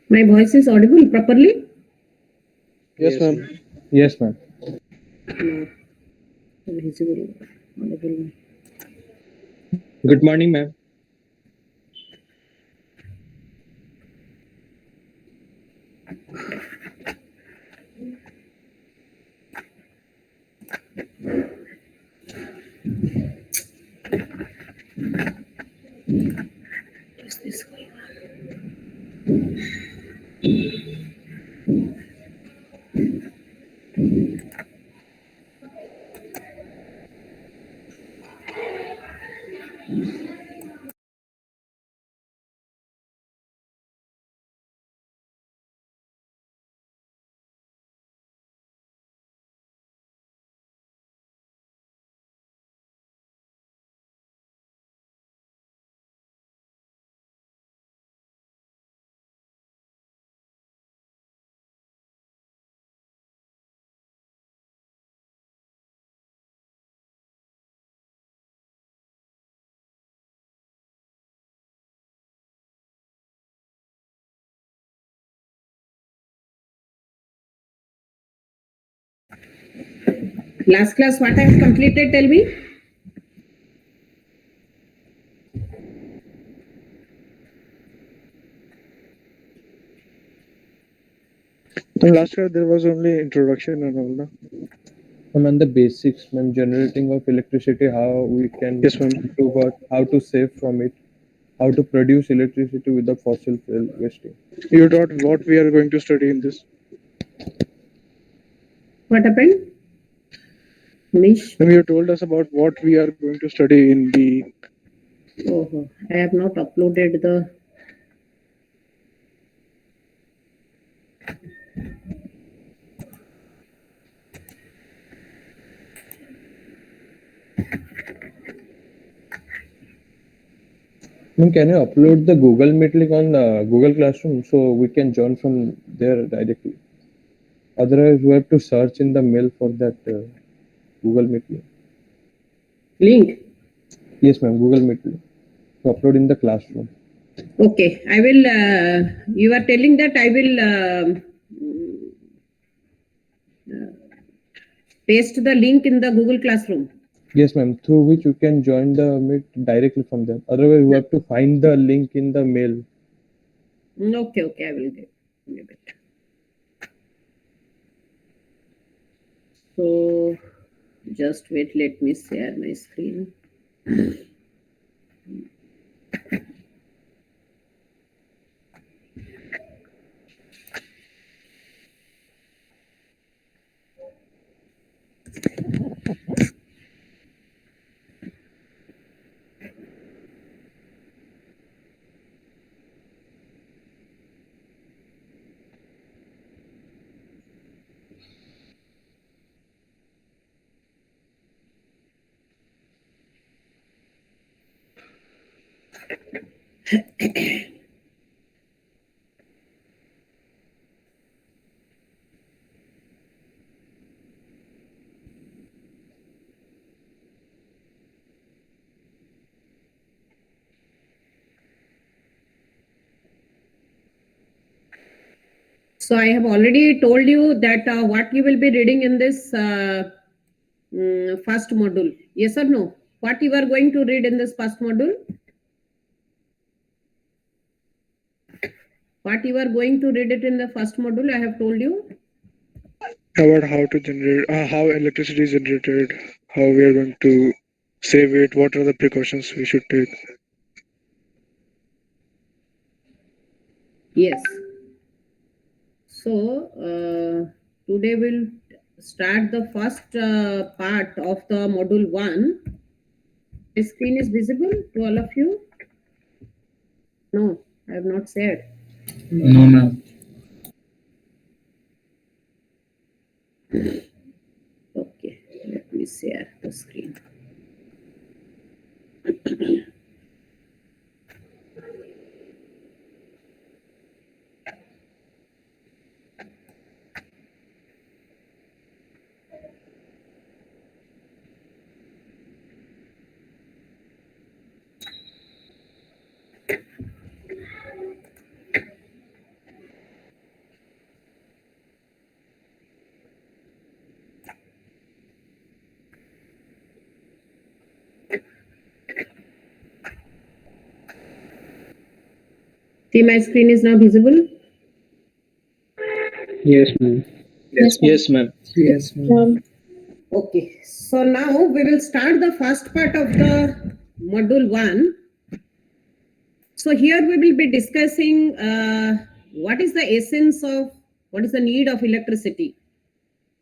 My voice is audible properly? Yes, ma'am. Yes, ma'am. No. Visible. Audible. Good morning, ma'am. Is this going Last class, what I have completed, tell me. In last year there was only introduction and all, no? Ma'am, and the basics, ma'am, generating of electricity, how we can Yes, ma'am. improve it, how to save from it, how to produce electricity without fossil fuel wasting. You taught what we are going to study in this. What happened? Mish? Ma'am, you told us about what we are going to study in the. Oh, I have not uploaded the. Ma'am, can you upload the Google Meet link on Google Classroom so we can join from there directly? Otherwise, we have to search in the mail for that Google Meet link. Link? Yes, ma'am, Google Meet link. To upload in the classroom. Okay, I will. You are telling that I will paste the link in the Google Classroom. Yes, ma'am, through which you can join the Meet directly from there. Otherwise, we have to find the link in the mail. Okay, I will give it. So, just wait, let me share my screen. So I have already told you that what you will be reading in this first module. Yes or no? What you are going to read in this first module? What you are going to read it in the first module, I have told you. About how to generate, how electricity is generated, how we are going to save it, what are the precautions we should take. Yes. So today we'll start the first part of the module 1. My screen is visible to all of you? No, I have not shared. No, ma'am. See, my screen is now visible. Yes, ma'am. Yes, ma'am. Yes, ma'am. Okay, so now we will start the first part of the module 1. So here we will be discussing what is the essence of, what is the need of electricity,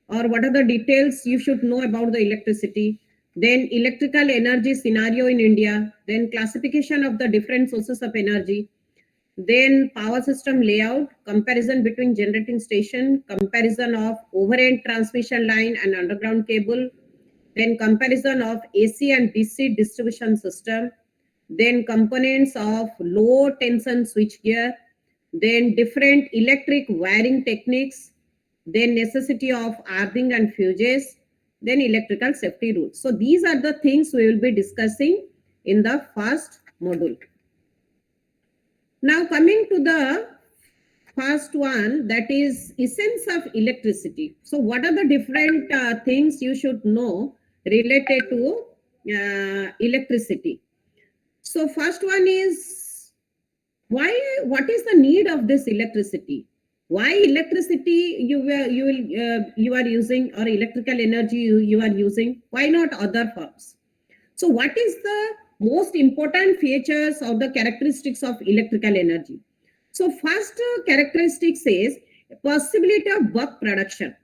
or what are the details you should know about the electricity, then electrical energy scenario in India, then classification of the different sources of energy, then power system layout, comparison between generating station, comparison of overhead transmission line and underground cable, then comparison of AC and DC distribution system, then components of low tension switchgear, then different electric wiring techniques, then necessity of earthing and fuses, then electrical safety rules. So these are the things we will be discussing in the first module. Now coming to the first one, that is essence of electricity. So what are the different things you should know related to electricity? So first one is what is the need of this electricity? Why electricity you are using, or electrical energy you are using? Why not other forms? So what is the most important features or the characteristics of electrical energy? So first characteristic says possibility of bulk production.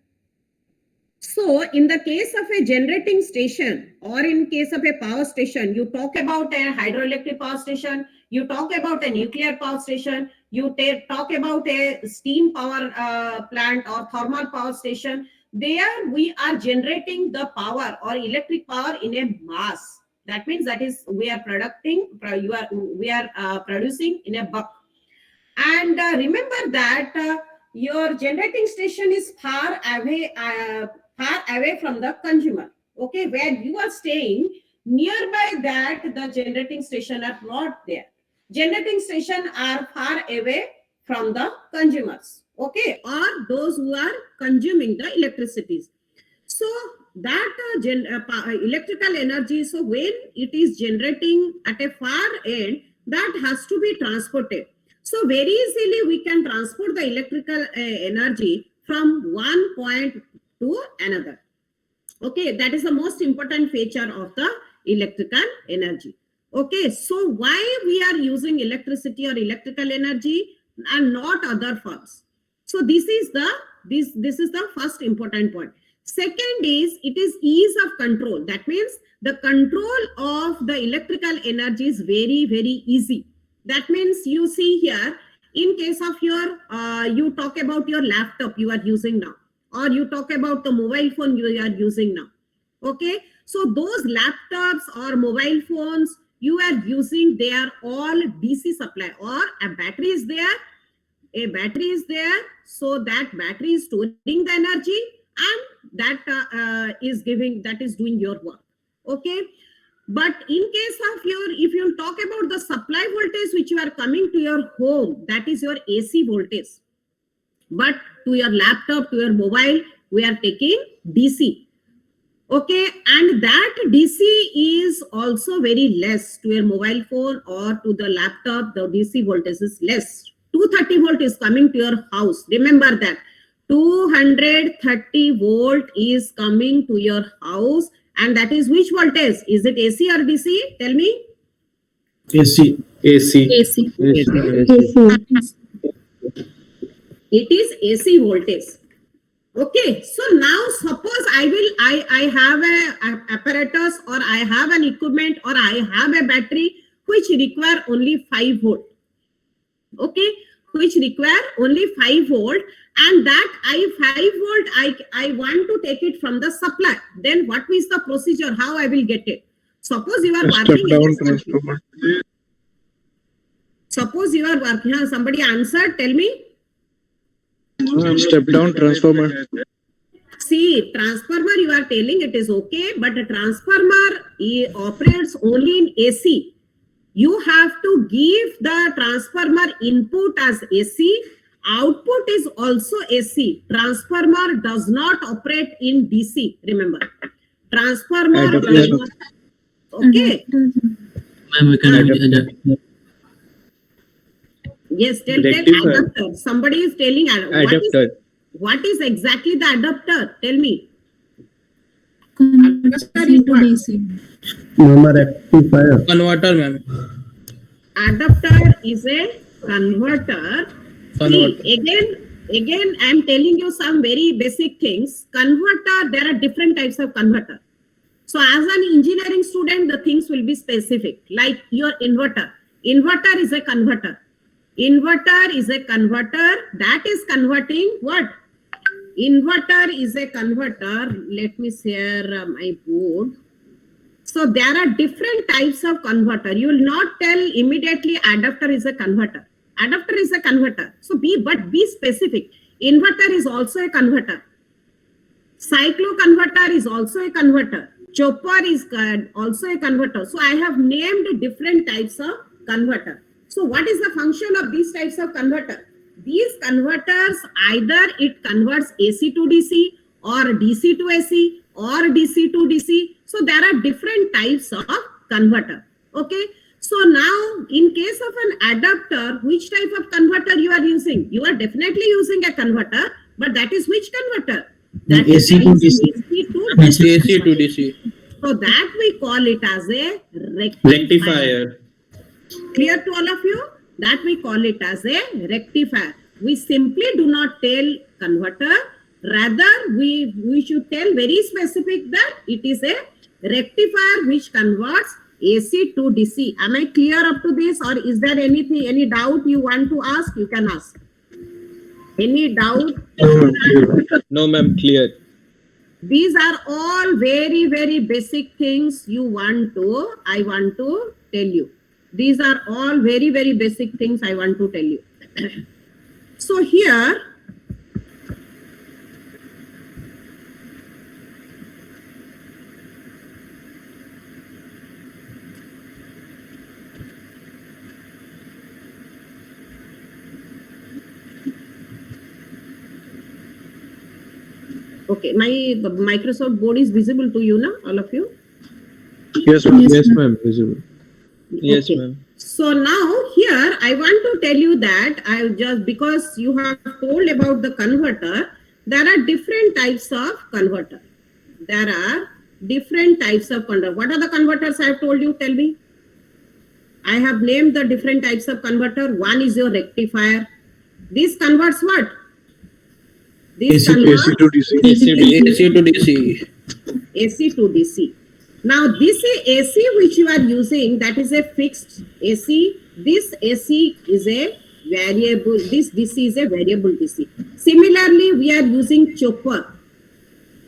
So in the case of a generating station, or in case of a power station, you talk about a hydroelectric power station, you talk about a nuclear power station, you talk about a steam power plant or thermal power station. There we are generating the power or electric power in a mass. That means that is we are producing in a bulk. And remember that your generating station is far away from the consumer. Okay, where you are staying, nearby that the generating station are not there. Generating station are far away from the consumers. Okay, or those who are consuming the electricity. So that electrical energy, so when it is generating at a far end, that has to be transported. So very easily we can transport the electrical energy from one point to another. Okay, that is the most important feature of the electrical energy. Okay, so why we are using electricity or electrical energy and not other forms? So this is the first important point. Second is it is ease of control. That means the control of the electrical energy is very, very easy. That means you see here, in case of your, you talk about your laptop you are using now, or you talk about the mobile phone you are using now. Okay, so those laptops or mobile phones you are using, they are all DC supply, or a battery is there. A battery is there, so that battery is storing the energy, and that is doing your work. Okay, but in case of your, if you talk about the supply voltage which you are coming to your home, that is your AC voltage. But to your laptop, to your mobile, we are taking DC. Okay, and that DC is also very less. To your mobile phone or to the laptop, the DC voltage is less. 230 volt is coming to your house. Remember that. 230 volt is coming to your house, and that is which voltage? Is it AC or DC? Tell me. AC. It is AC voltage. Okay, so now suppose I have a apparatus, or I have an equipment, or I have a battery which require only 5 volt. Okay, which require only 5 volt, and that 5 volt I want to take it from the supply. Then what is the procedure? How I will get it? Suppose you are working. Suppose you are working. Somebody answered. Tell me. Step down transformer. See, transformer you are telling it is okay, but a transformer operates only in AC. You have to give the transformer input as AC. Output is also AC. Transformer does not operate in DC. Remember, transformer does not. Okay. Ma'am, we can Yes, tell Rectifier. adapter. Somebody is telling Adapter. what is exactly the adapter? Tell me. Converts Adapter is into what? DC. Mama rectifier. Converter, ma'am. Adapter is a converter. Converter. See, again, I am telling you some very basic things. Converter, there are different types of converter. So as an engineering student, the things will be specific, like your inverter. Inverter is a converter. Inverter is a converter that is converting what? Inverter is a converter. Let me share my board. So there are different types of converter. You will not tell immediately adapter is a converter. Adapter is a converter. So be specific. Inverter is also a converter. Cyclo converter is also a converter. Chopper is also a converter. So I have named different types of converter. So what is the function of these types of converter? These converters, either it converts AC to DC or DC to AC or DC to DC. So there are different types of converter. Okay. So now in case of an adapter, which type of converter you are using? You are definitely using a converter, but that is which converter? That AC is to DC. AC to DC. AC to DC. So that we call it as a rectifier. Rectifier. Clear to all of you? That we call it as a rectifier. We simply do not tell converter. Rather, we should tell very specific that it is a rectifier which converts AC to DC. Am I clear up to this, or is there anything, any doubt you want to ask? You can ask. Any doubt? No, ma'am, clear. These are all very, very basic things I want to tell you. These are all very, very basic things I want to tell you. So here, okay, my Microsoft board is visible to you now, all of you? Yes, ma'am. Yes, ma'am, visible. Yes, Okay. ma'am. So now here I want to tell you that because you have told about the converter, there are different types of converter. There are different types of converter. What are the converters I have told you? Tell me. I have named the different types of converter. One is your rectifier. This converts what? This AC converts AC to DC. AC to DC. AC to DC. Now this AC which you are using, that is a fixed AC. This AC is a variable. This DC is a variable DC. Similarly, we are using chopper.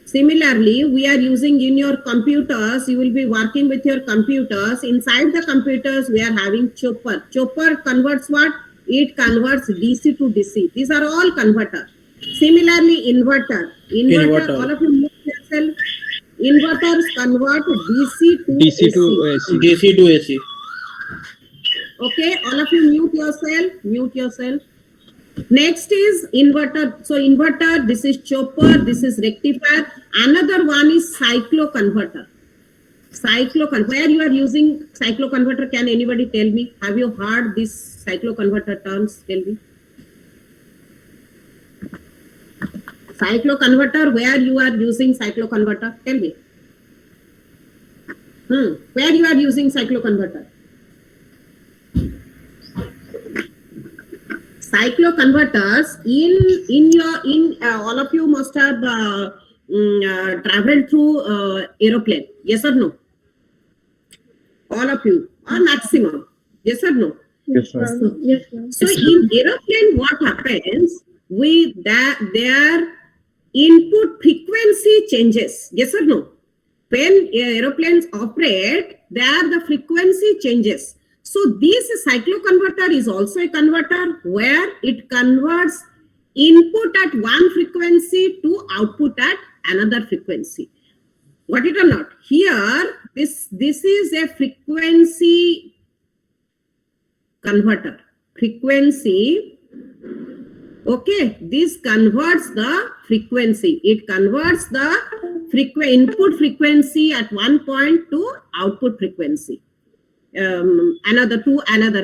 Similarly, we are using in your computers. You will be working with your computers. Inside the computers, we are having chopper. Chopper converts what? It converts DC to DC. These are all converter. Similarly, inverter. Inverter. All of you mute yourself. Inverters convert DC to DC AC. to AC. DC to AC. Okay, all of you mute yourself. Mute yourself. Next is inverter. So inverter, this is chopper, this is rectifier. Another one is cycloconverter. Cycloconverter. Where you are using cycloconverter? Can anybody tell me? Have you heard this cycloconverter terms? Tell me. Cycloconverter, where you are using cycloconverter? Tell me. Where you are using cycloconverter? Cycloconverters in all of you must have traveled through aeroplane. Yes or no? All of you, or maximum? Yes or no? Yes, ma'am. Yes, ma'am. So in aeroplane, what happens? Their input frequency changes. Yes or no? When aeroplanes operate, there the frequency changes. So this cycloconverter is also a converter where it converts input at one frequency to output at another frequency. Got it or not? Here, this is a frequency converter. Frequency. Okay, this converts the frequency. It converts the input frequency at one point to output frequency. Another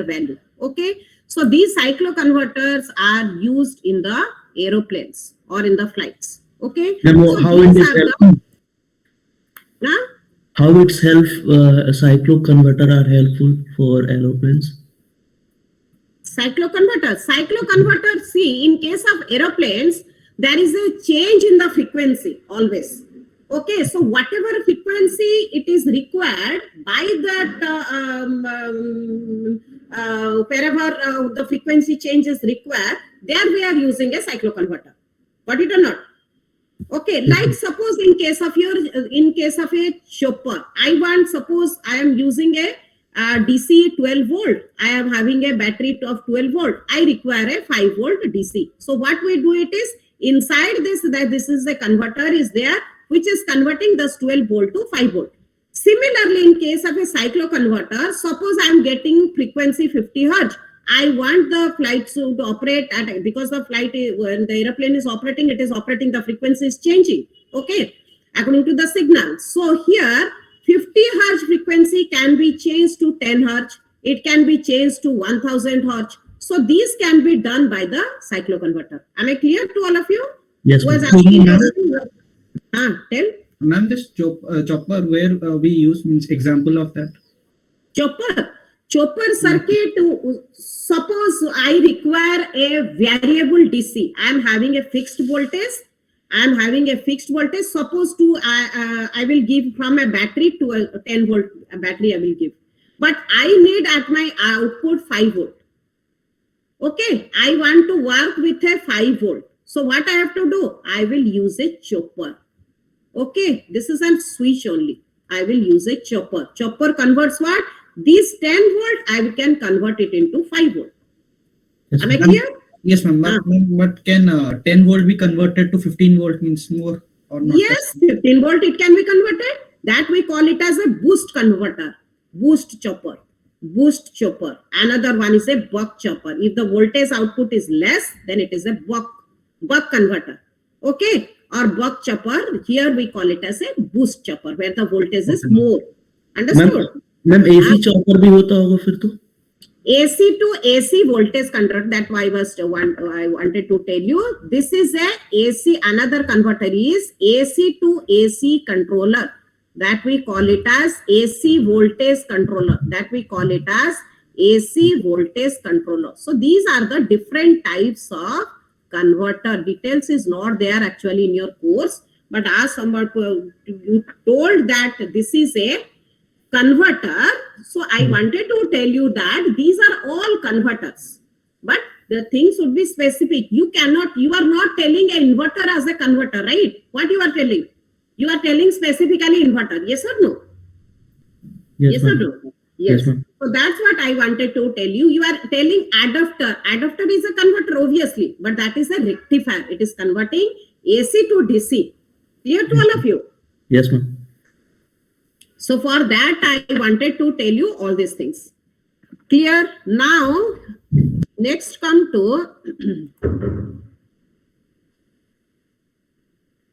value. Okay, So these cycloconverters are used in the aeroplanes or in the flights. Okay. Then So how it these is are the helpful? huh? How itself cycloconverter are helpful for aeroplanes? Cycloconverter, see, in case of aeroplanes, there is a change in the frequency always. Okay, so whatever frequency it is required by that, wherever the frequency change is required, there we are using a cycloconverter. Got it or not? Okay, like suppose in case of a chopper, suppose I am using a DC 12 volt. I am having a battery of 12 volt. I require a 5 volt DC. So what we do it is inside this is a converter is there which is converting this 12 volt to 5 volt. Similarly, in case of a cycloconverter, suppose I am getting frequency 50 hertz. I want the flight to operate at, because the flight, when the airplane is operating, it is operating, the frequency is changing. Okay, according to the signal. So here, 50 hertz frequency can be changed to 10 hertz. It can be changed to 1000 hertz. So these can be done by the cycloconverter. Am I clear to all of you? Yes, Was ma'am. asking tell. Ma'am, this chopper where we use means example of that. Chopper circuit, suppose I require a variable DC. I am having a fixed voltage. Suppose I will give from a battery to a 10 volt battery I will give. But I need at my output 5 volt. Okay, I want to work with a 5 volt. So what I have to do? I will use a chopper. Okay, this is a switch only. I will use a chopper. Chopper converts what? This 10 volt, I can convert it into 5 volt. Yes, Am I ma'am. clear? Yes, ma'am. But can 10 volt be converted to 15 volt means more or not? Yes, 15 volt it can be converted. That we call it as a boost converter. Boost chopper. Another one is a buck chopper. If the voltage output is less, then it is a buck converter. Okay, or buck chopper. Here we call it as a boost chopper where the voltage is more. Understood? Ma'am AC chopper भी होता होगा फिर तो? AC to AC voltage converter, that I wanted to tell you. This is a AC. Another converter is AC to AC controller. That we call it as AC voltage controller. So these are the different types of converter. Details is not there actually in your course, but as somebody you told that this is a converter, so I wanted to tell you that these are all converters, but the things should be specific. You are not telling an inverter as a converter, right? What you are telling? You are telling specifically inverter, yes or no? Yes or no? Yes. ma'am. So that's what I wanted to tell you. You are telling adapter. Adapter is a converter, obviously, but that is a rectifier. It is converting AC to DC. Clear to all of you? Yes, ma'am. So for that, I wanted to tell you all these things. Clear? Now, next come to,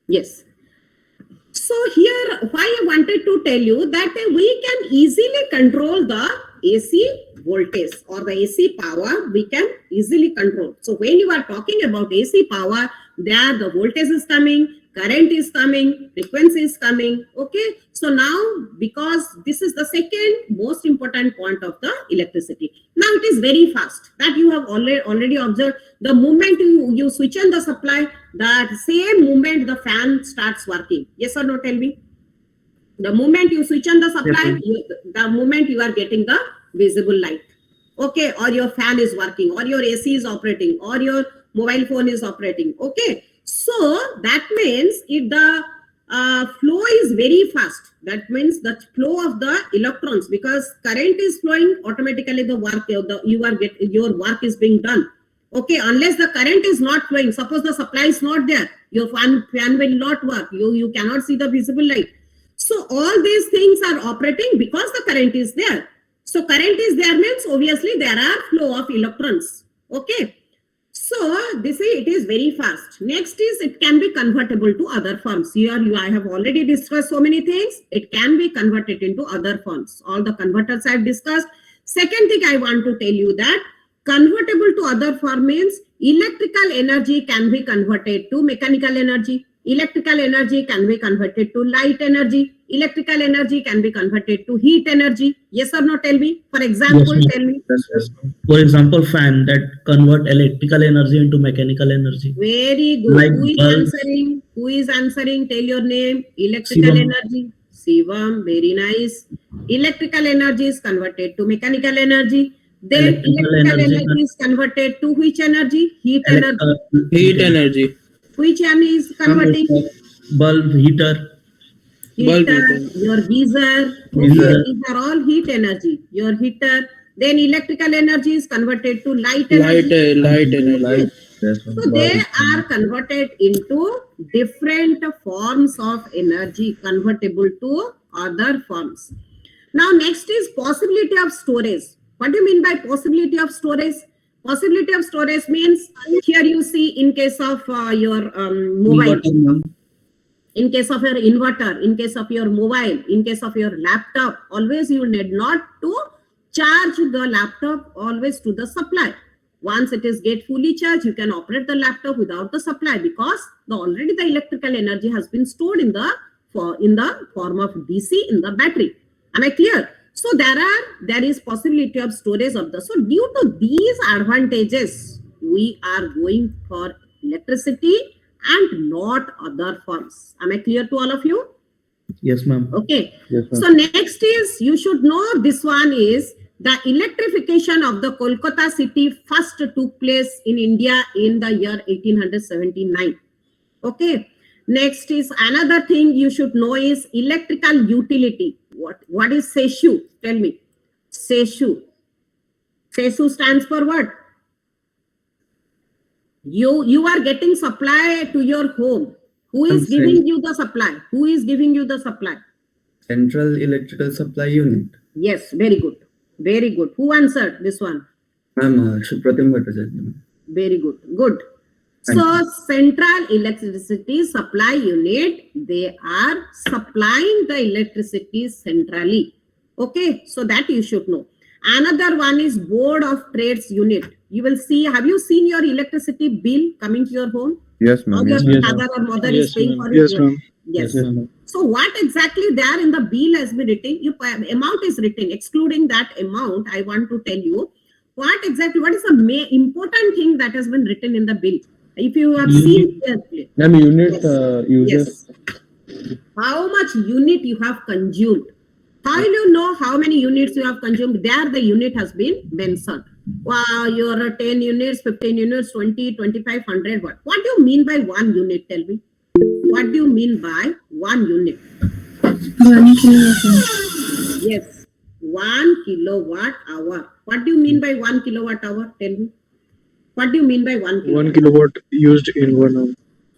yes. So here, why I wanted to tell you that we can easily control the AC voltage or the AC power, we can easily control. So when you are talking about AC power, there the voltage is coming, current is coming, frequency is coming. Okay. So now, because this is the second most important point of the electricity. Now it is very fast. That you have already observed. The moment you switch on the supply, that same moment the fan starts working. Yes or no? Tell me. The moment you switch on the supply, the moment you are getting the visible light. Okay. Or your fan is working, or your AC is operating, or your mobile phone is operating. Okay. So that means if the flow is very fast, that means the flow of the electrons, because current is flowing, automatically the work your work is being done. Okay, unless the current is not flowing, suppose the supply is not there, your fan will not work. You cannot see the visible light. So all these things are operating because the current is there. So current is there means obviously there are flow of electrons. Okay. So this it is very fast. Next is it can be convertible to other forms. Here I have already discussed so many things. It can be converted into other forms. All the converters I have discussed. Second thing I want to tell you that Convertible to other form means electrical energy can be converted to mechanical energy. Electrical energy can be converted to light energy. Electrical energy can be converted to heat energy. Yes or no? Tell me. For example, ma'am. tell me. For example, fan that convert electrical energy into mechanical energy. Very good. Like Who is bulbs. answering? Who is answering? Tell your name. Electrical Shivam. energy. Shivam. Very nice. Electrical energy is converted to mechanical energy. Then electrical energy is converted to which energy? Heat energy. Heat energy. Which one is converting? Bulb, heater. Bulb Heater, heater. your geyser. Okay, Geyser. these are all heat energy. Your heater. Then electrical energy is converted to light Light, energy. light energy. So they are converted into different forms of energy, convertible to other forms. Now, next is possibility of storage. What do you mean by possibility of storage? Possibility of storage means here you see in case of your mobile, Inverter, ma'am. in case of your inverter, in case of your mobile, in case of your laptop, always you need not to charge the laptop always to the supply. Once it is get fully charged, you can operate the laptop without the supply because already the electrical energy has been stored in the form of DC in the battery. Am I clear? So there is possibility of storage of the. So due to these advantages, we are going for electricity and not other forms. Am I clear to all of you? Yes, ma'am. Okay. Yes, ma'am. So next is, you should know this one is the electrification of the Kolkata city first took place in India in the year 1879. Okay. Next is another thing you should know is electrical utility. What is SESU? Tell me. SESU. SESU stands for what? You are getting supply to your home. Who is giving you the supply? Who is giving you the supply? Central Electrical Supply Unit. Yes, very good. Very good. Who answered this one? Ma'am, Supratim Bhattacharya. Very good. Good. Thank So, Central Electricity Supply Unit, they are supplying the electricity centrally. Okay, so that you should know. Another one is Board of Trades Unit. You will see, have you seen your electricity bill coming to your home? Yes, Or ma'am. your Yes, father or mother Yes, is paying ma'am. for it? Yes, ma'am. Yes. yes, ma'am. So what exactly there in the bill has been written? Amount is written. Excluding that amount, I want to tell you what is the important thing that has been written in the bill. If you have seen carefully. Ma'am, unit Yes. users. Yes. How much unit you have consumed? How will you know how many units you have consumed? There the unit has been mentioned. Wow, your 10 units, 15 units, 20, 25, 100. What do you mean by 1 unit? Tell me. What do you mean by 1 unit? 1 kilowatt. Yes, 1 kilowatt hour. What do you mean by 1 kilowatt hour? Tell me. What do you mean by 1 kilowatt? 1 kilowatt used in 1 hour.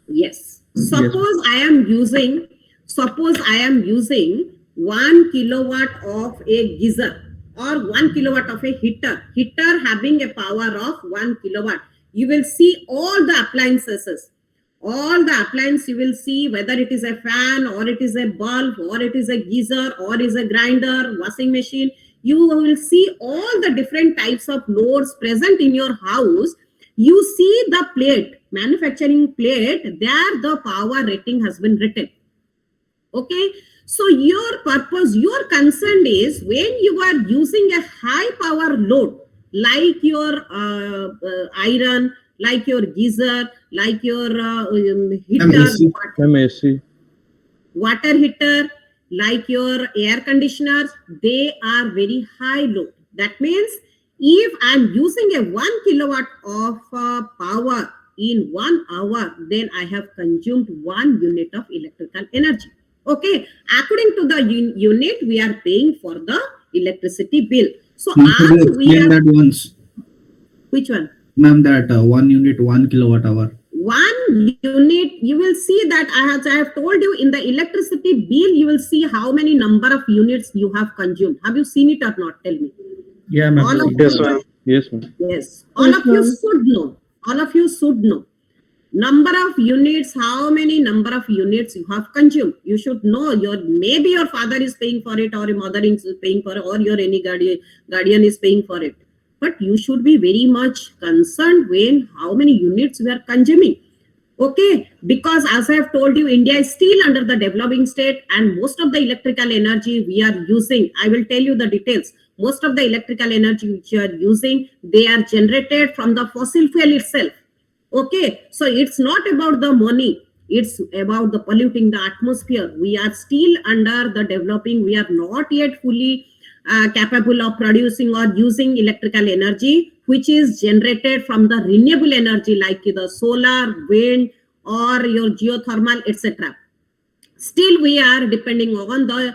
Yes. Suppose I am using 1 kilowatt of a geyser or 1 kilowatt of a heater. Heater having a power of 1 kilowatt. You will see all the appliances. All the appliances you will see, whether it is a fan or it is a bulb or it is a geyser or is a grinder, washing machine. You will see all the different types of loads present in your house. You see the plate, manufacturing plate, there the power rating has been written. Okay. So your purpose, your concern is when you are using a high power load, like your iron, like your geyser, like your heater, AC. water heater, like your air conditioners, they are very high load. That means if I'm using a 1 kilowatt of power in 1 hour, then I have consumed 1 unit of electrical energy. Okay, according to the unit, we are paying for the electricity bill. So Ma'am, could you as we explain are, that once? which one? Ma'am, that 1 unit, 1 kilowatt hour. 1 unit, you will see that I have told you in the electricity bill, you will see how many number of units you have consumed. Have you seen it or not? Tell me. Yeah, ma'am. All of Yes, you, ma'am. Yes, ma'am. yes, all of you should know. All of you should know. Number of units, how many number of units you have consumed. You should know. Maybe your father is paying for it, or your mother is paying for it, or your any guardian is paying for it. but you should be very much concerned when how many units we are consuming. Okay, because as I have told you, India is still under the developing state, and most of the electrical energy we are using, I will tell you the details. Most of the electrical energy which you are using, they are generated from the fossil fuel itself. Okay, so it's not about the money, it's about the polluting the atmosphere. We are still under the developing, we are not yet fully capable of producing or using electrical energy which is generated from the renewable energy like the solar, wind, or your geothermal, etc. Still we are depending on the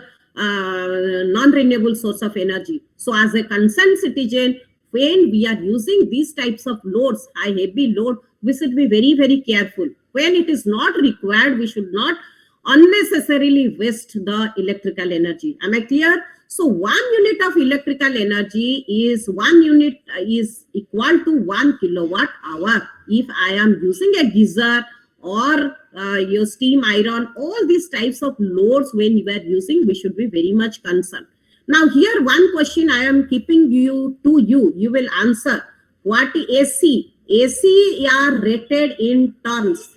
non-renewable source of energy. So as a concerned citizen, when we are using these types of loads, high heavy load, we should be very, very careful. When it is not required, we should not unnecessarily waste the electrical energy. Am I clear? So 1 unit of electrical energy is 1 unit is equal to 1 kilowatt hour. If I am using a geyser or your steam iron, all these types of loads when you are using, we should be very much concerned. Now here one question I am keeping you to you. You will answer. What is AC? AC are rated in tons.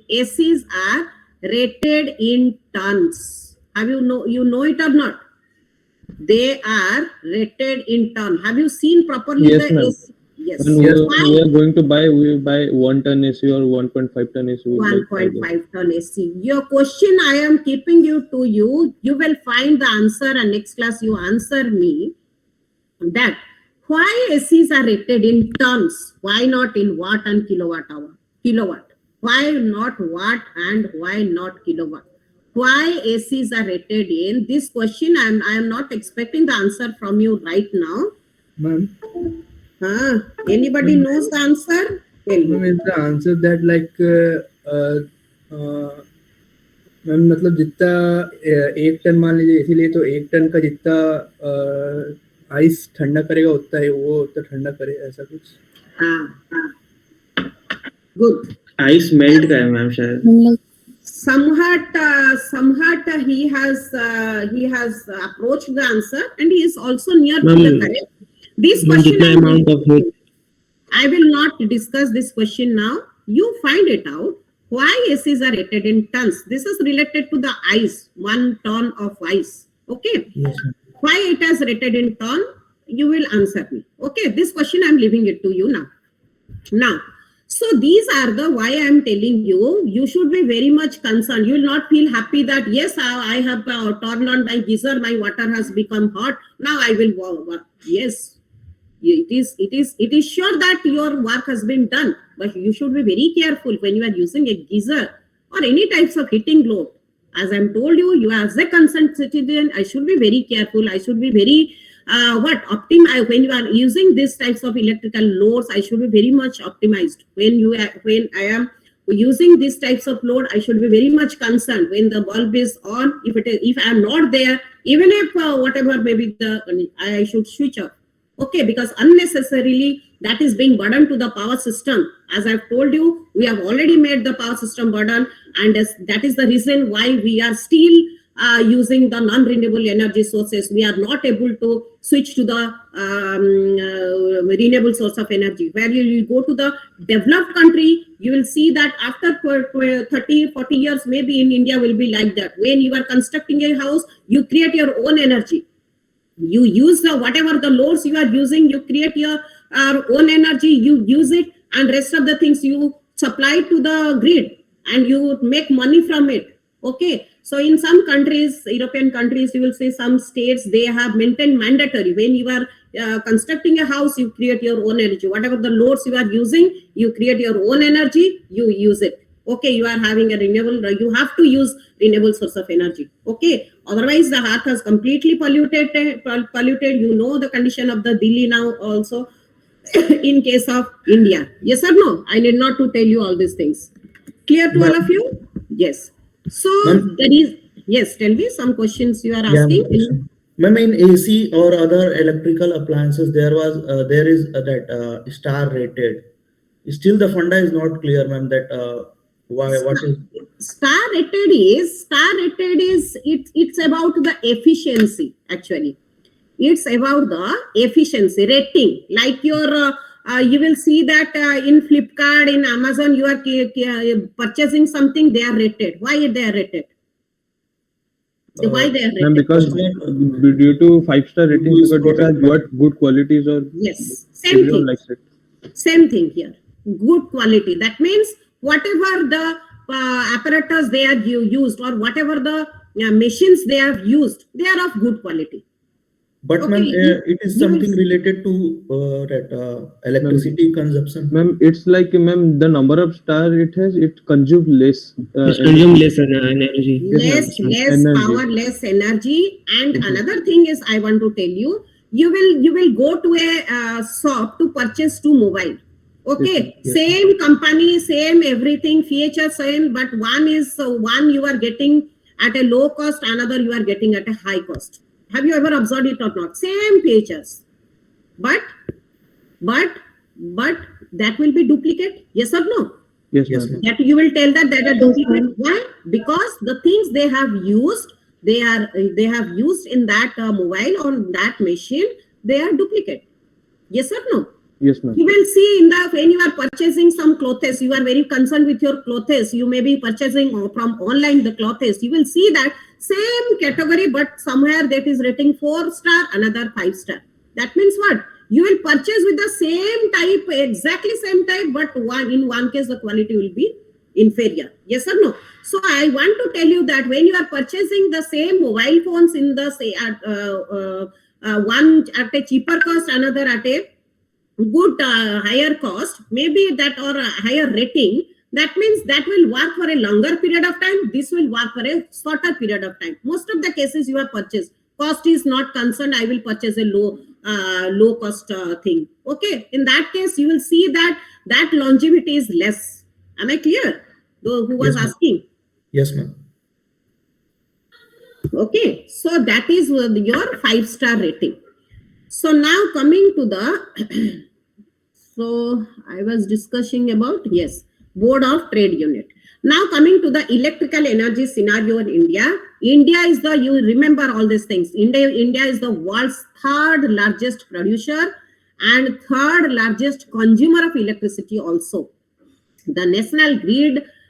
ACs are rated in tons. Have you know it or not? They are rated in ton. Have you seen properly Yes, the ma'am. AC? Yes. When we are going to buy, we buy 1 ton AC or 1.5 ton AC. 1.5 ton AC. Your question I am keeping you to you. You will find the answer, and next class you answer me that why ACs are rated in tons? Why not in watt and kilowatt hour? Kilowatt. Why not watt and why not kilowatt? Why ACs are rated in this question? I am not expecting the answer from you right now. Ma'am, Anybody knows the answer? Tell ma'am, me. is the answer that like ma'am मतलब जितना 1 ton मान लीजिए इसीलिए तो 1 ton का जितना ice ठंडा करेगा उतना है वो उतना ठंडा करे ऐसा कुछ Good. आइस मेल्ट का है मैम शायद मतलब somewhat he has approached the answer, and he is also near to the correct. This question जितना amount of heat I will not discuss this question now. You find it out. Why ACs are rated in tons? This is related to the ice, 1 ton of ice. Okay. Yes, Why it is rated in ton? You will answer me. Okay. This question I am leaving it to you now. Now, so these are the why I am telling you. You should be very much concerned. You will not feel happy that yes, I have turned on my geyser. My water has become hot. Now I will work. Yes. It is sure that your work has been done, but you should be very careful when you are using a geyser or any types of heating load. As I'm told you, you as a concerned citizen, I should be very careful. I should be very when you are using these types of electrical loads, I should be very much optimized. When I am using these types of load, I should be very much concerned when the bulb is on. If I am not there, even if whatever maybe I should switch off. Okay, because unnecessarily that is being burdened to the power system. As I've told you, we have already made the power system burden, and that is the reason why we are still using the non-renewable energy sources. We are not able to switch to the renewable source of energy. Where you go to the developed country, you will see that after 30, 40 years, maybe in India will be like that. When you are constructing a house, you create your own energy. You use whatever the loads you are using, you create your own energy, you use it, and rest of the things you supply to the grid, and you make money from it. Okay, so in some countries, European countries, you will see some states, they have maintained mandatory. When you are constructing a house, you create your own energy. Whatever the loads you are using, you create your own energy, you use it. Okay, you are having a renewable, you have to use renewable source of energy. Okay, otherwise the earth has completely polluted. You know the condition of the Delhi now also. In case of India, yes or no? I need not to tell you all these things. Clear to all of you? Yes. So there is, yes, tell me some questions you are asking. Ma'am, in AC or other electrical appliances, there is that star rated. Still, the funda is not clear, ma'am. That what is star rated is it's about the efficiency. Actually, It's about the efficiency rating. Like your, you will see that in Flipkart, in Amazon, you are purchasing something, they are rated. Why they are rated? Why they are Ma'am, rated? because due to 5-star rating, because it has good qualities or Yes, same everyone thing. likes it. Same thing here. Good quality. That means whatever the apparatus they are used, or whatever the machines they have used, they are of good quality. But Okay, ma'am, it is you will something see. related to that electricity consumption. Ma'am, it's like, ma'am, the number of star it has, it consumes less. It's consume less energy. Less energy. power, less energy. And another thing is, I want to tell you, you will go to a shop to purchase two mobile. Okay, Yes. same company, same everything, feature same, but one is one you are getting at a low cost, another you are getting at a high cost. Have you ever observed it or not? Same features, but that will be duplicate. Yes or no? Yes, Yes, ma'am. ma'am. That you will tell that are duplicate. Why? Because the things they have used, they have used in that mobile, on that machine, they are duplicate. Yes or no? Yes, ma'am. You will see in the, when you are purchasing some clothes, you are very concerned with your clothes. You may be purchasing from online the clothes. You will see that same category, but somewhere that is rating 4-star, another 5-star. That means what? You will purchase with the same type, exactly same type, but in one case the quality will be inferior. Yes or no? So I want to tell you that when you are purchasing the same mobile phones in the one at a cheaper cost, another at a good higher cost, maybe that, or a higher rating, that means that will work for a longer period of time. This will work for a shorter period of time. Most of the cases you have purchased, cost is not concerned, I will purchase a low cost thing. Okay, in that case you will see that longevity is less. Am I clear? Who was Yes, ma'am. asking? Yes, ma'am. Okay, so that is your 5-star rating. So now coming to the so I was discussing about, yes, Board of Trade Unit. Now coming to the electrical energy scenario in India. India is the, you remember all these things. India is the world's 3rd largest producer and 3rd largest consumer of electricity also. The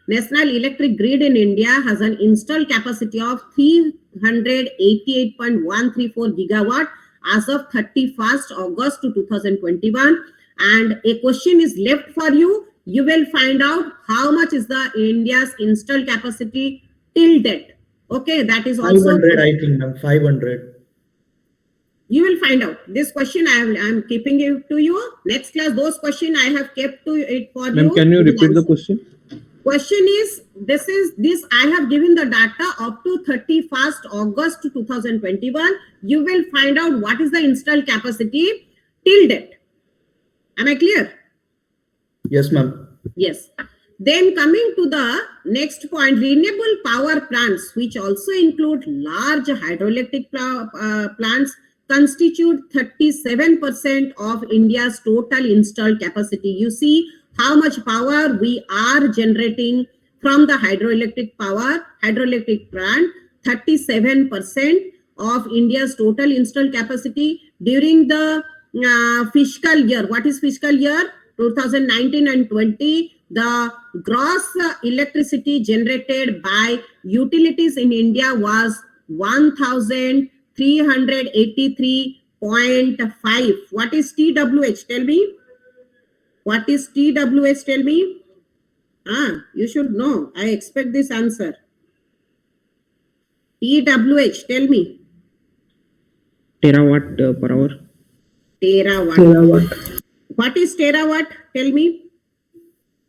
National Electric Grid in India has an installed capacity of 388.134 gigawatt as of 31st August 2021. And a question is left for you. You will find out how much is the India's installed capacity till date. Okay, that is also 500, I think, ma'am. 500. You will find out. This question I am keeping it to you. Next class, those questions I have kept to it for you. Ma'am, can you repeat the question? Question is, this I have given the data up to 31st August 2021. You will find out what is the installed capacity till date. Am I clear? Yes, ma'am. Yes. Then coming to the next point, renewable power plants, which also include large hydroelectric plants, constitute 37% of India's total installed capacity. You see how much power we are generating from the hydroelectric plant. 37% of India's total installed capacity during the fiscal year. What is fiscal year? 2019 and 20. The gross electricity generated by utilities in India was 1,383.5. What is TWH? Tell me. What is TWH? Tell me. You should know. I expect this answer. TWH, tell me. Terawatt per hour. Terawatt. What is terawatt? Tell me.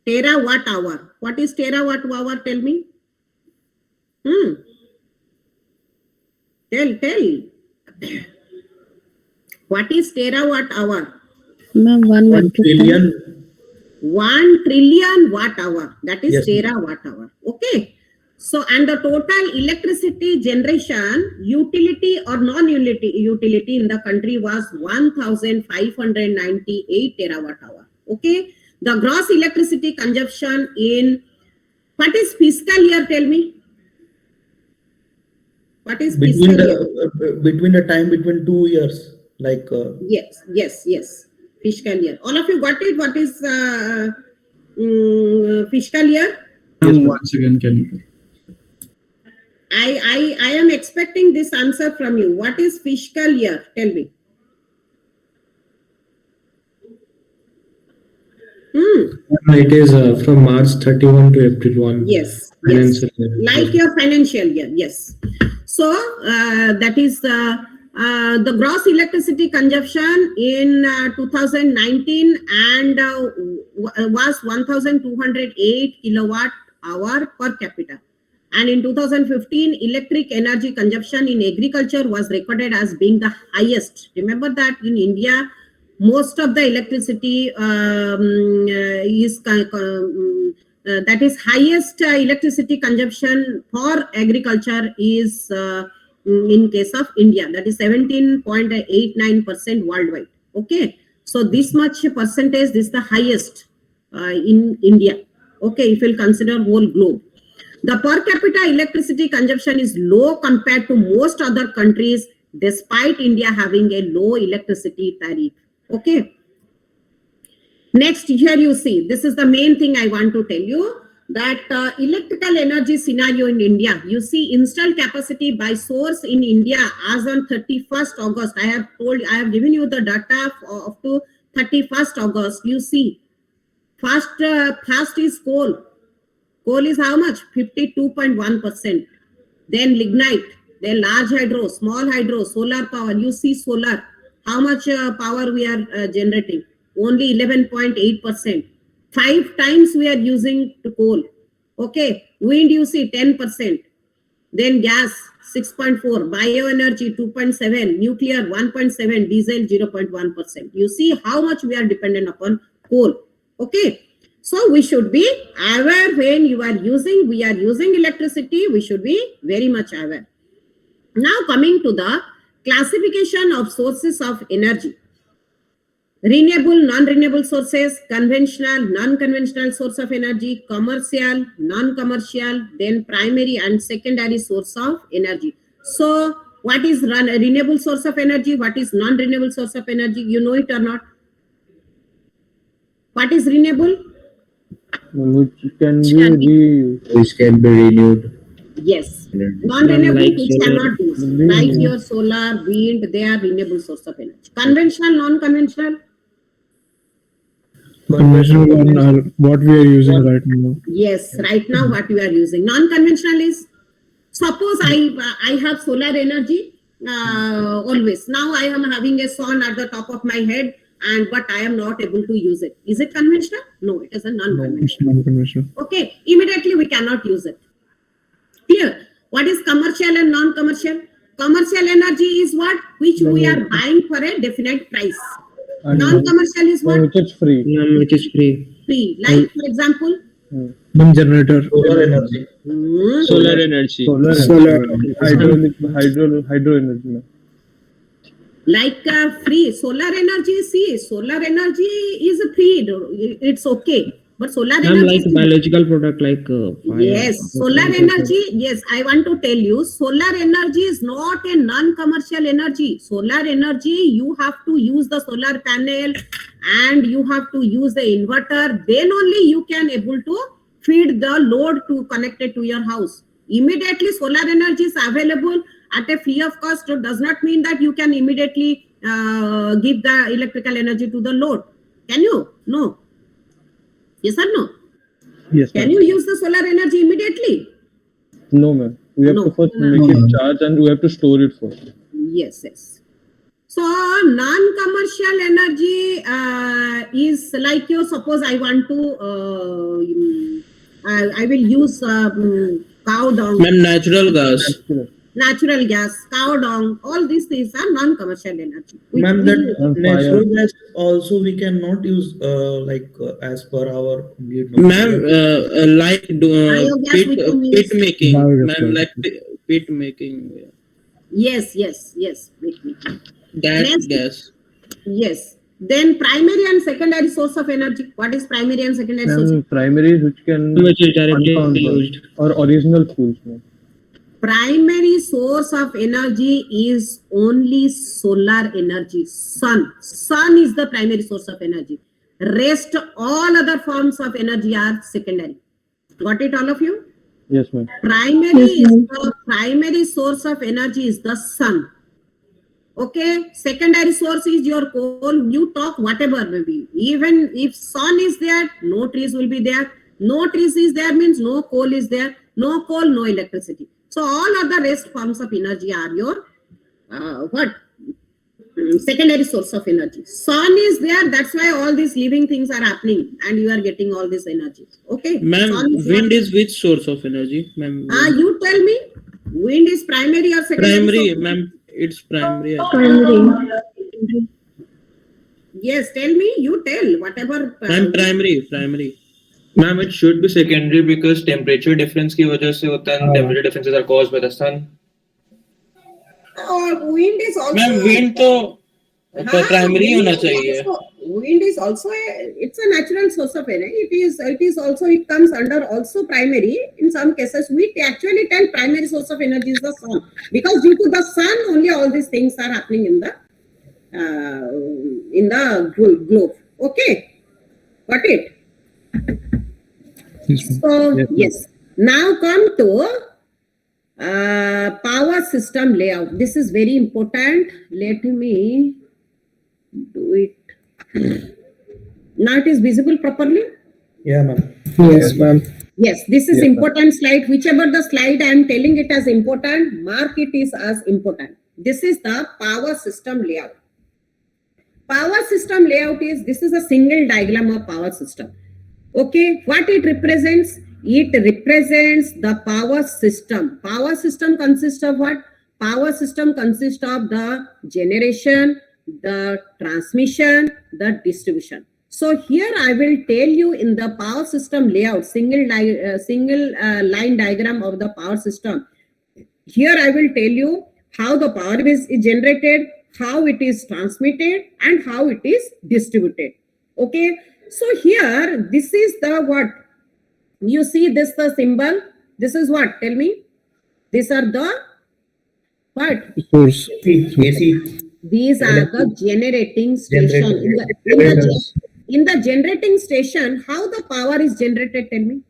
Terawatt hour. What is terawatt hour? Tell me. Tell. What is terawatt hour? Ma'am, 1 1 trillion. 1 trillion watt hour. That is Yes, terawatt hour. Okay. So, and the total electricity generation, utility or non-utility in the country was 1,598 terawatt hour. Okay. The gross electricity consumption in, what is fiscal year? Tell me. What is Between fiscal the year? between the time between 2 years, like Yes. Fiscal year. All of you got it? What is fiscal year? Once again, can you? I am expecting this answer from you. What is fiscal year? Tell me. It is from March 31 to April 1. Yes. Financial year. Like your financial year. Yes. So that is the gross electricity consumption in 2019 and was 1,208 kilowatt hour per capita. And in 2015, electric energy consumption in agriculture was recorded as being the highest. Remember that in India, most of the electricity is that is highest electricity consumption for agriculture is in case of India, that is 17.89% worldwide. Okay, so this much percentage, this is the highest in India. Okay, if you'll consider whole globe. The per capita electricity consumption is low compared to most other countries, despite India having a low electricity tariff. Okay. Next, here you see, this is the main thing I want to tell you, that electrical energy scenario in India. You see installed capacity by source in India as on 31st August. I have given you the data up to 31st August. You see, first is coal. Coal is how much? 52.1%. Then lignite, then large hydro, small hydro, solar power. You see solar. How much power we are generating? Only 11.8%. 5 times we are using to coal. Okay. Wind, you see 10%. Then gas 6.4, bioenergy 2.7, nuclear 1.7, diesel 0.1%. You see how much we are dependent upon coal. Okay. So we should be aware when we are using electricity, we should be very much aware. Now coming to the classification of sources of energy. Renewable, non-renewable sources, conventional, non-conventional source of energy, commercial, non-commercial, then primary and secondary source of energy. So what is renewable source of energy? What is non-renewable source of energy? You know it or not? What is renewable? Which can be reused. Which can be renewed. Yes. Non-renewable, Like which solar. cannot use. Like your solar, wind, they are renewable source of energy. Conventional, non-conventional? Conventional one are what we are using right now. Yes, right now what you are using. Non-conventional is, suppose I have solar energy always. Now I am having a sun at the top of my head, but I am not able to use it. Is it conventional? No, it is a non-conventional. Non-conventional. Okay, immediately we cannot use it. Clear? What is commercial and non-commercial? Commercial energy is what? Which we are buying for a definite price. Non-commercial is what? Which is free. Which is free. Free. Like for example? One generator. solar energy. Solar energy. Solar. Hydro energy. Like free. Solar energy, see, solar energy is free. It's okay. But solar energy, like biological product like fire. Yes, solar energy. Yes, I want to tell you, solar energy is not a non-commercial energy. Solar energy, you have to use the solar panel and you have to use the inverter. Then only you can able to feed the load to connect it to your house. Immediately, solar energy is available at a free of cost. It does not mean that you can immediately give the electrical energy to the load. Can you? No. Yes or no? Yes. Can you use the solar energy immediately? No, ma'am. We have to first make it charge and we have to store it first. Yes. So non-commercial energy is like you. Suppose I want to, I will use cow dung. Ma'am, natural gas. Natural gas, cow dung, all these things are non-commercial energy. Ma'am, that natural gas also we cannot use as per our need. Ma'am, like pit making. Ma'am, like pit making. Yes. Pit making. That gas. Yes. Then primary and secondary source of energy. What is primary and secondary source? Primary which is directly used. Or original fuels. primary source of energy is only solar energy. Sun is the primary source of energy. Rest all other forms of energy are secondary. Got it, all of you? Yes, ma'am. The primary source of energy is the sun. Okay, secondary source is your coal. You talk whatever maybe. Even if sun is there, no trees will be there. No trees is there means no coal is there. No coal, no electricity. So all other rest forms of energy are your secondary source of energy. Sun is there, that's why all these living things are happening and you are getting all this energy. Okay. Ma'am, wind is which source of energy? Ma'am, You tell me, wind is primary or secondary? primary, ma'am. It's primary. I think. Primary. Yes, tell me, you tell whatever. Ma'am, primary. Ma'am, it should be secondary because temperature difference की वजह से होता है. Temperature differences are caused by the sun. Or wind is also. Ma'am, wind तो primary होना चाहिए. Wind is also it's a natural source of energy. It comes under also primary. In some cases, we actually tell primary source of energy is the sun, because due to the sun only all these things are happening in the globe. Okay, got it? So yes. Now come to power system layout. This is very important. Let me do it. Now it is visible properly? Yeah, ma'am. Yes, ma'am. Yes, this is Yes, important slide. Whichever the slide I am telling it as important, mark it is as important. This is the power system layout. Power system layout is, this is a single diagram of power system. Okay, what it represents? It represents the power system. Power system consists of what? Power system consists of the generation, the transmission, the distribution. So here I will tell you in the power system layout, single line diagram of the power system. Here I will tell you how the power is generated, how it is transmitted, and how it is distributed. Okay, so here this is the what? You see this the symbol? This is what? Tell me. These are the what? Source. AC. These are the generating station. In the generating station, how the power is generated? Tell me.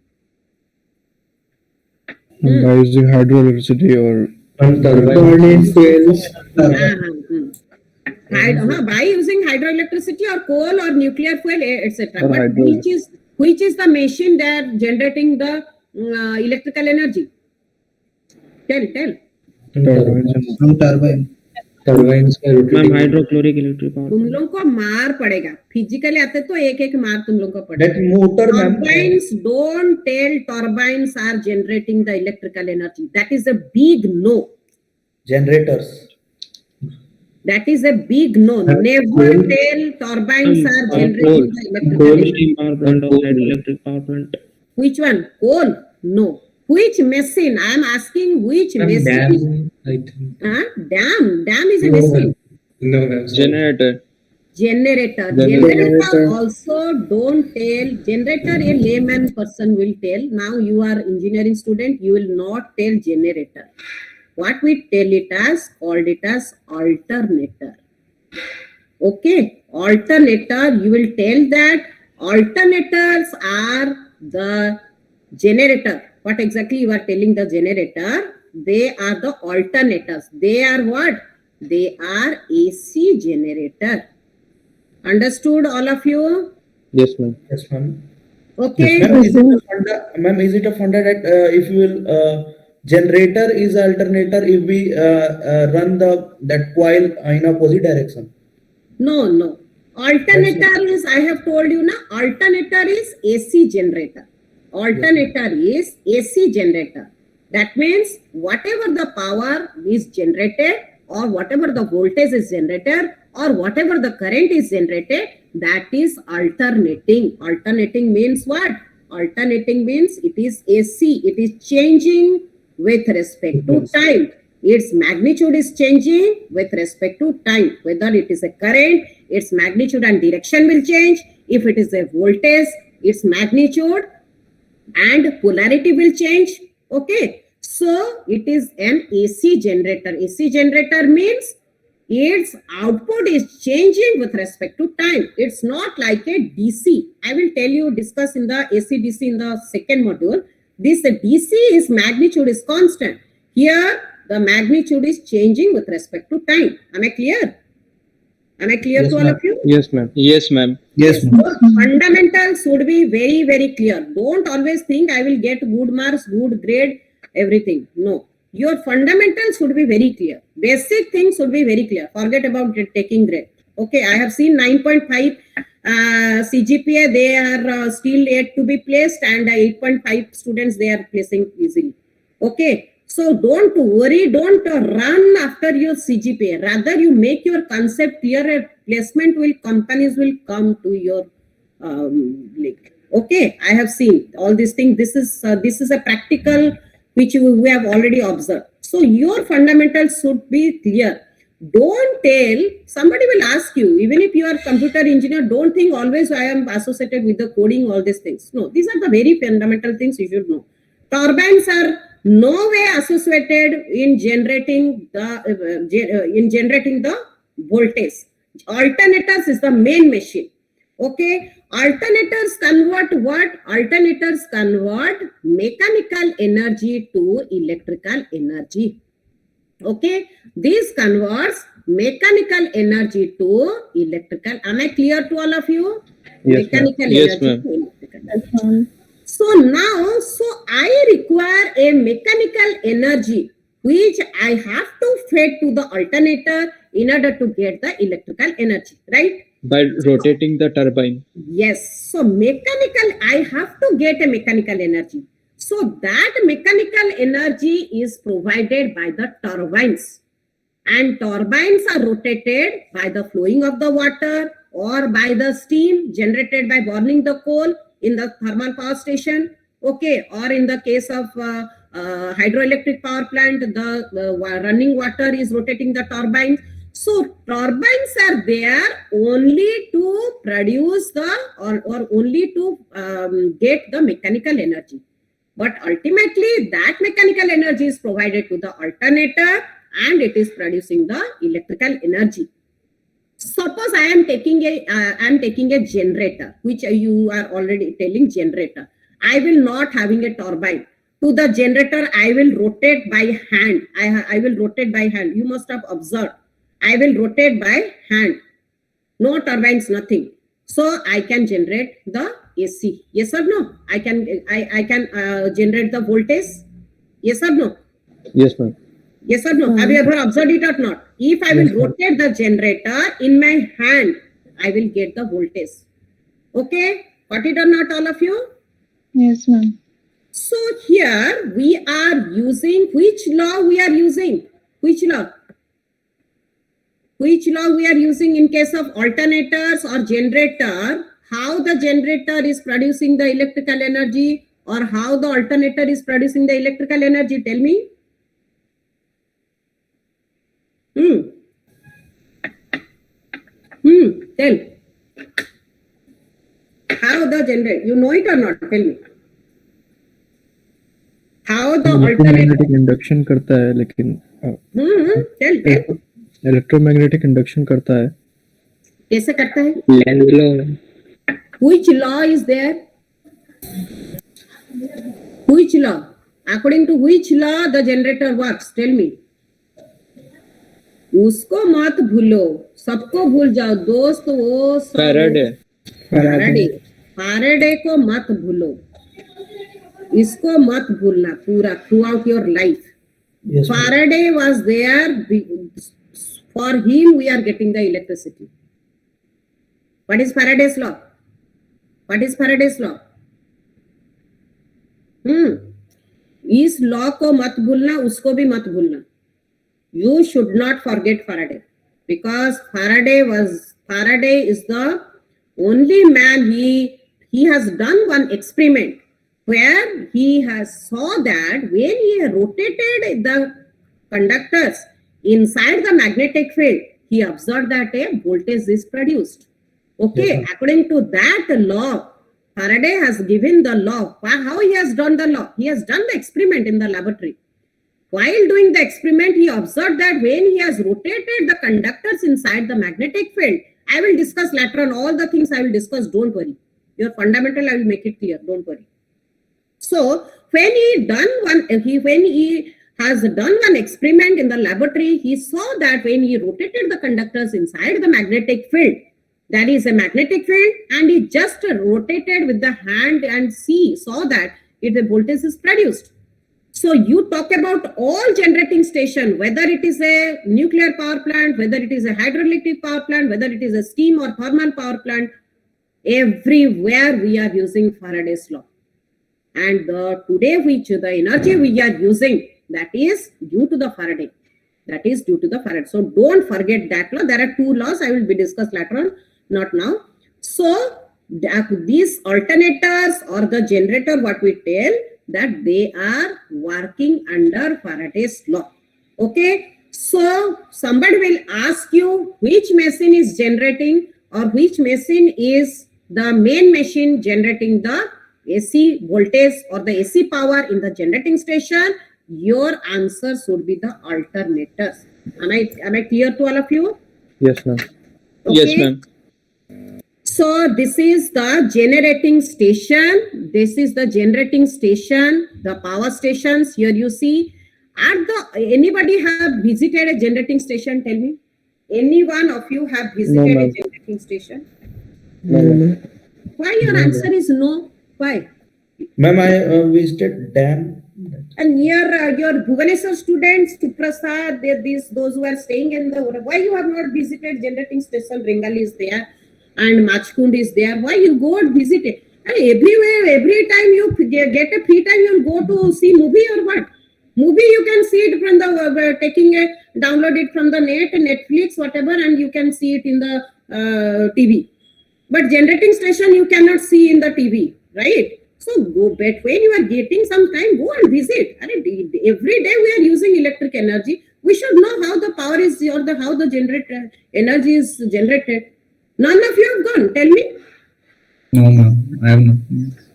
By using hydroelectricity or Burning fuels. By using hydroelectricity or coal or nuclear fuel, etc. Or But hydrogen. which is the machine that generating the electrical energy? Tell. Some turbine. Turbines का Ma'am, rotating. hydrochloric electric power. तुम लोग को मार पड़ेगा. Physically आते तो एक मार तुम लोग को पड़ेगा. That motor, ma'am. Turbines, don't tell turbines are generating the electrical energy. That is a big no. Generators. That is a big no. Never tell turbines are generating the electrical Coal energy. steam power plant or hydroelectric power plant. Which one? Coal? No. Which machine? I am asking which machine. Dam, I think. Dam is a machine. No, ma'am. generator. Generator also don't tell. Generator a layman person will tell. Now you are engineering student, you will not tell generator. What we tell it as, called it as alternator. Okay, alternator, you will tell that alternators are the generator. What exactly you are telling the generator? They are the alternators. They are what? They are AC generator. Understood, all of you? Yes, ma'am. Yes, ma'am. Okay. Ma'am, is it a funda that if you will generator is alternator if we run that coil in opposite direction? No. Alternator is, I have told you now, alternator is AC generator. Alternator is AC generator. That means whatever the power is generated or whatever the voltage is generated or whatever the current is generated, that is alternating. Alternating means what? Alternating means it is AC. It is changing with respect to time. Its magnitude is changing with respect to time. Whether it is a current, its magnitude and direction will change. If it is a voltage, its magnitude and polarity will change. Okay. So it is an AC generator. AC generator means its output is changing with respect to time. It's not like a DC. I will tell you, discuss in the AC DC in the second module. This DC is magnitude is constant. Here the magnitude is changing with respect to time. Am I clear? Am I clear Yes, to all ma'am. of you? Yes, ma'am. Yes, ma'am. Yes, So fundamentals should be very, very clear. Don't always think I will get good marks, good grade, everything. No. Your fundamentals should be very clear. Basic things should be very clear. Forget about taking grade. Okay, I have seen 9.5 CGPA. They are still yet to be placed, and 8.5 students they are placing easily. Okay. So don't worry, don't run after your CGPA. Rather, you make your concept clear. Companies will come to your link. Okay, I have seen all these things. This is a practical which we have already observed. So your fundamentals should be clear. Don't tell, somebody will ask you, even if you are computer engineer, don't think always I am associated with the coding, all these things. No, these are the very fundamental things you should know. Turbines are no way associated in generating the voltage. Alternators is the main machine. Okay, alternators convert what? Alternators convert mechanical energy to electrical energy. Okay, this converts mechanical energy to electrical. Am I clear to all of you? Yes, Mechanical Yes, energy ma'am. to electrical energy. So now, I require a mechanical energy which I have to feed to the alternator in order to get the electrical energy, right? By rotating the turbine. Yes. So mechanical, I have to get a mechanical energy. So that mechanical energy is provided by the turbines. And turbines are rotated by the flowing of the water or by the steam generated by burning the coal in the thermal power station. Okay. Or in the case of hydroelectric power plant, the running water is rotating the turbines. So turbines are there only to produce or only to get the mechanical energy. But ultimately that mechanical energy is provided to the alternator and it is producing the electrical energy. Suppose I am taking a generator, which you are already telling generator. I will not having a turbine. To the generator, I will rotate by hand. I will rotate by hand. You must have observed. I will rotate by hand. No turbines, nothing. So I can generate the AC. Yes or no? I can generate the voltage. Yes or no? Yes, ma'am. Yes or no? Have you ever observed it or not? If I will rotate the generator in my hand, I will get the voltage. Okay? Got it or not, all of you? Yes, ma'am. So here we are using, which law we are using? Which law? Which law we are using in case of alternators or generator? How the generator is producing the electrical energy or how the alternator is producing the electrical energy? Tell me. Tell. How the generator, you know it or not? Tell me. How the alternator. Electromagnetic induction करता है लेकिन Tell. Electromagnetic induction करता है कैसे करता है? Lenz law. Which law is there? Which law? According to which law the generator works? Tell me. उसको मत भूलो, सबको भूल जाओ दोस्त. वो Faraday को मत भूलो, इसको मत भूलना पूरा throughout your life. Yes, Faraday was there. For him we are getting the electricity. What is Faraday's law? What is Faraday's law? इस लॉ को मत भूलना, उसको भी मत भूलना. You should not forget Faraday, because Faraday is the only man. He has done one experiment where he has saw that when he rotated the conductors inside the magnetic field, he observed that a voltage is produced. Okay, according to that law, Faraday has given the law. How he has done the law? He has done the experiment in the laboratory. While doing the experiment, he observed that when he has rotated the conductors inside the magnetic field, I will discuss later on all the things I will discuss, don't worry. Your fundamental, I will make it clear, don't worry. So when he has done one experiment in the laboratory, he saw that when he rotated the conductors inside the magnetic field, that is a magnetic field, and he just rotated with the hand and saw that the voltage is produced. So you talk about all generating station, whether it is a nuclear power plant, whether it is a hydroelectric power plant, whether it is a steam or thermal power plant, everywhere we are using Faraday's law. And today the energy we are using, that is due to the Faraday. That is due to the Faraday. So don't forget that law. There are two laws I will be discussed later on, not now. So these alternators or the generator, what we tell, that they are working under Faraday's law. Okay. So somebody will ask you which machine is generating or which machine is the main machine generating the AC voltage or the AC power in the generating station. Your answer should be the alternators. Am I clear to all of you? Yes, ma'am. Okay. Yes, ma'am. So this is the generating station. This is the generating station, the power stations. Here you see. Anybody have visited a generating station? Tell me. Any one of you have visited a generating station? No. Why your answer is no? Why? Ma'am, I visited dam. And your Bhubaneswar students, Suprasad, those who are staying in the, why you have not visited generating station? Ringali is there and Machkund is there. Why you go and visit it? And everywhere, every time you get a free time, you'll go to see movie or what? Movie you can see it from the download it from the net, Netflix, whatever, and you can see it in the TV. But generating station you cannot see in the TV, right? So go, but when you are getting some time, go and visit. Every day we are using electric energy. We should know how the power is or how the energy is generated. None of you have gone. Tell me. No, ma'am. I have not.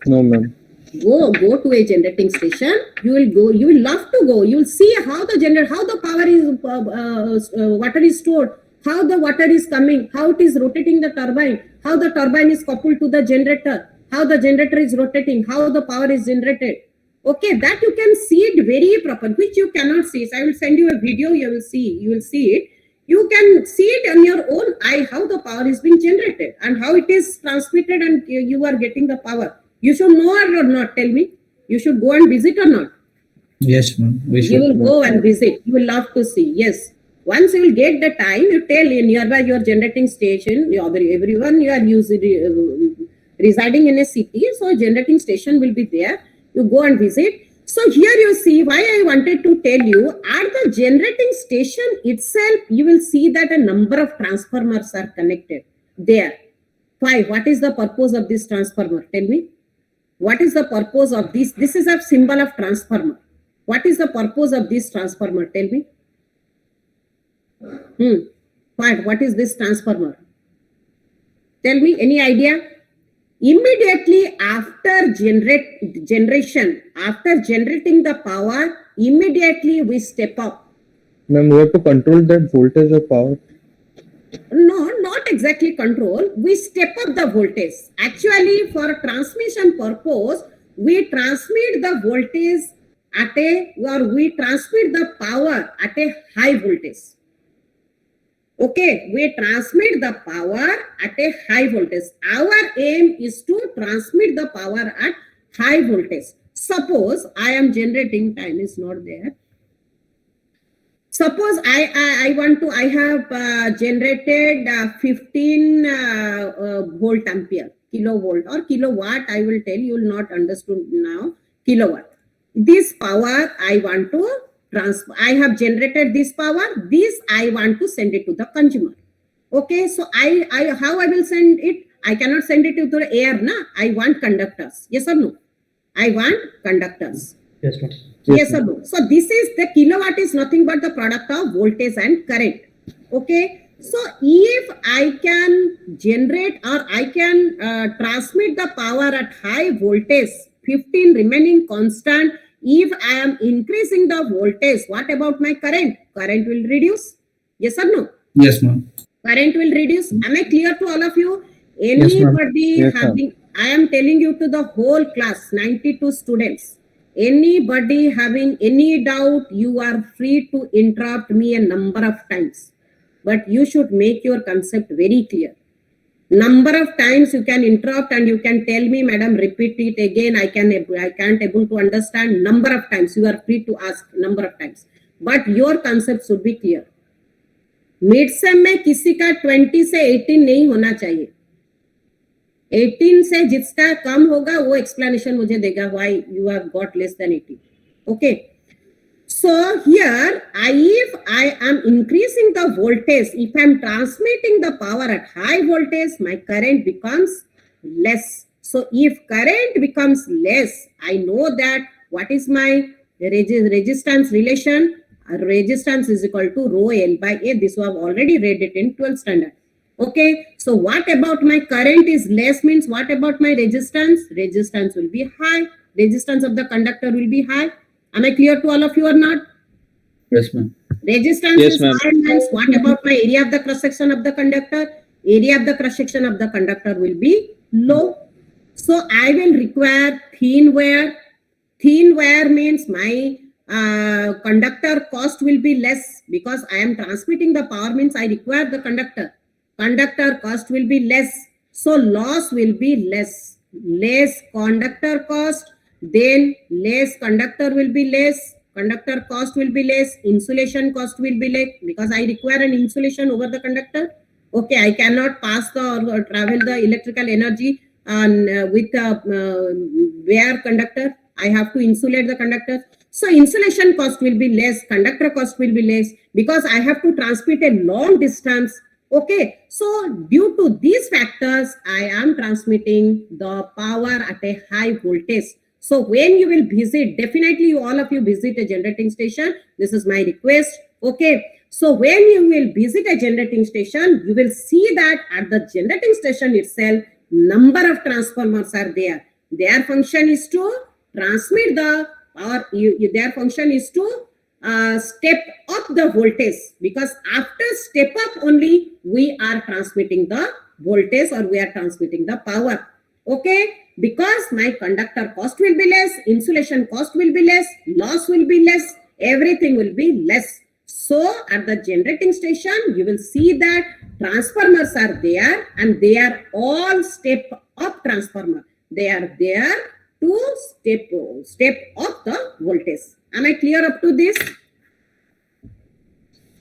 No, ma'am. Go to a generating station. You will go. You will love to go. You will see how the power is, water is stored, how the water is coming, how it is rotating the turbine, how the turbine is coupled to the generator, how the generator is rotating, how the power is generated. Okay, that you can see it very proper, which you cannot see. So I will send you a video. You will see it. You can see it on your own eye how the power is being generated and how it is transmitted and you are getting the power. You should know or not. Tell me. You should go and visit or not. Yes, ma'am. You will go and visit. You will love to see. Yes. Once you will get the time, you tell nearby your generating station. Everyone you are using residing in a city, so generating station will be there. You go and visit. So here you see why I wanted to tell you, at the generating station itself, you will see that a number of transformers are connected there. Why? What is the purpose of this transformer? Tell me. What is the purpose of this? This is a symbol of transformer. What is the purpose of this transformer? Tell me. What is this transformer? Tell me, any idea? Immediately after generation, after generating the power, immediately we step up. Ma'am, we have to control that voltage or power. No, not exactly control. We step up the voltage. Actually, for transmission purpose, we transmit the voltage we transmit the power at a high voltage. Okay, we transmit the power at a high voltage. Our aim is to transmit the power at high voltage. Suppose I am generating, time is not there. Suppose I have generated 15 volt ampere, kilovolt or kilowatt. I will tell you, will not understand now. Kilowatt. This power I want to transfer. I have generated this power. This I want to send it to the consumer. Okay, so how I will send it? I cannot send it to the air, na? I want conductors. Yes or no? I want conductors. Yes, ma'am. Yes or no? So this is the kilowatt is nothing but the product of voltage and current. Okay. So if I can generate or I can transmit the power at high voltage, 15 remaining constant, if I am increasing the voltage, what about my current? Current will reduce. Yes or no? Yes, ma'am. Current will reduce. Am I clear to all of you? Yes, ma'am. Anybody Yes, ma'am. having, I am telling you to the whole class, 92 students. Anybody having any doubt, you are free to interrupt me a number of times. But you should make your concept very clear. Number of times you can interrupt and you can tell me, madam, repeat it again. I can't able to understand. Number of times you are free to ask number of times. But your concept should be clear. Mid sem में किसी का 20 से 18 नहीं होना चाहिए. 18 से जिसका कम होगा वो एक्सप्लेनेशन मुझे देगा why you have got less than 18. Okay, so here if I am increasing the voltage, if I am transmitting the power at high voltage, my current becomes less. So if current becomes less, I know that what is my resistance relation. Resistance is equal to rho L by A. This we have already read it in 12th standard. Okay, so what about my current is less means what about my resistance? Resistance will be high. Resistance of the conductor will be high. Am I clear to all of you or not? Yes, ma'am. Resistance Yes, is ma'am. high means what about my area of the cross section of the conductor? Area of the cross section of the conductor will be low. So I will require thin wire. Thin wire means my conductor cost will be less because I am transmitting the power means I require the conductor. Conductor cost will be less. So loss will be less. Less conductor cost, then less conductor will be less. Conductor cost will be less. Insulation cost will be less because I require an insulation over the conductor. Okay, I cannot pass the or travel the electrical energy with bare conductor. I have to insulate the conductor. So insulation cost will be less, conductor cost will be less because I have to transmit a long distance. Okay, so due to these factors, I am transmitting the power at a high voltage. So when you will visit, definitely all of you visit a generating station. This is my request. Okay, so when you will visit a generating station, you will see that at the generating station itself, number of transformers are there. Their function is to transmit the or their function is to step up the voltage because after step up only we are transmitting the voltage or we are transmitting the power. Okay, because my conductor cost will be less, insulation cost will be less, loss will be less, everything will be less. So at the generating station you will see that transformers are there and they are all step up transformer. They are there to step up the voltage. Am I clear up to this?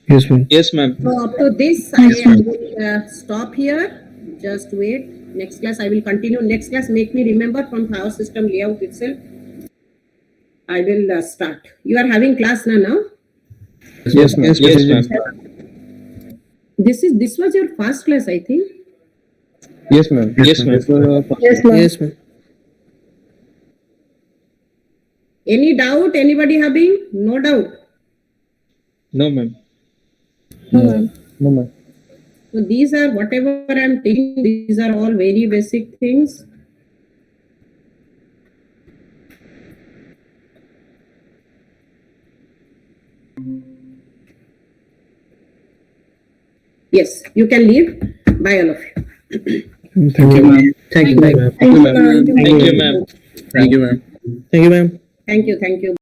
Yes, ma'am. Yes, ma'am. So up to this, I will stop here. Just wait. Next class, I will continue. Next class, make me remember from power system layout itself. I will start. You are having class now? Yes, ma'am. Yes, ma'am. This was your first class, I think. Yes, ma'am. Yes, ma'am. This was our first- Yes, ma'am. Yes, ma'am. Any doubt? Anybody having? No doubt. No, ma'am. No, ma'am. So these are whatever I am taking. These are all very basic things. Yes, you can leave. Bye, all of you. Thank you, ma'am. Thank you, ma'am. Thank you, ma'am. Thank you, ma'am. Thank you, ma'am. Thank you, ma'am. Thank you. Thank you.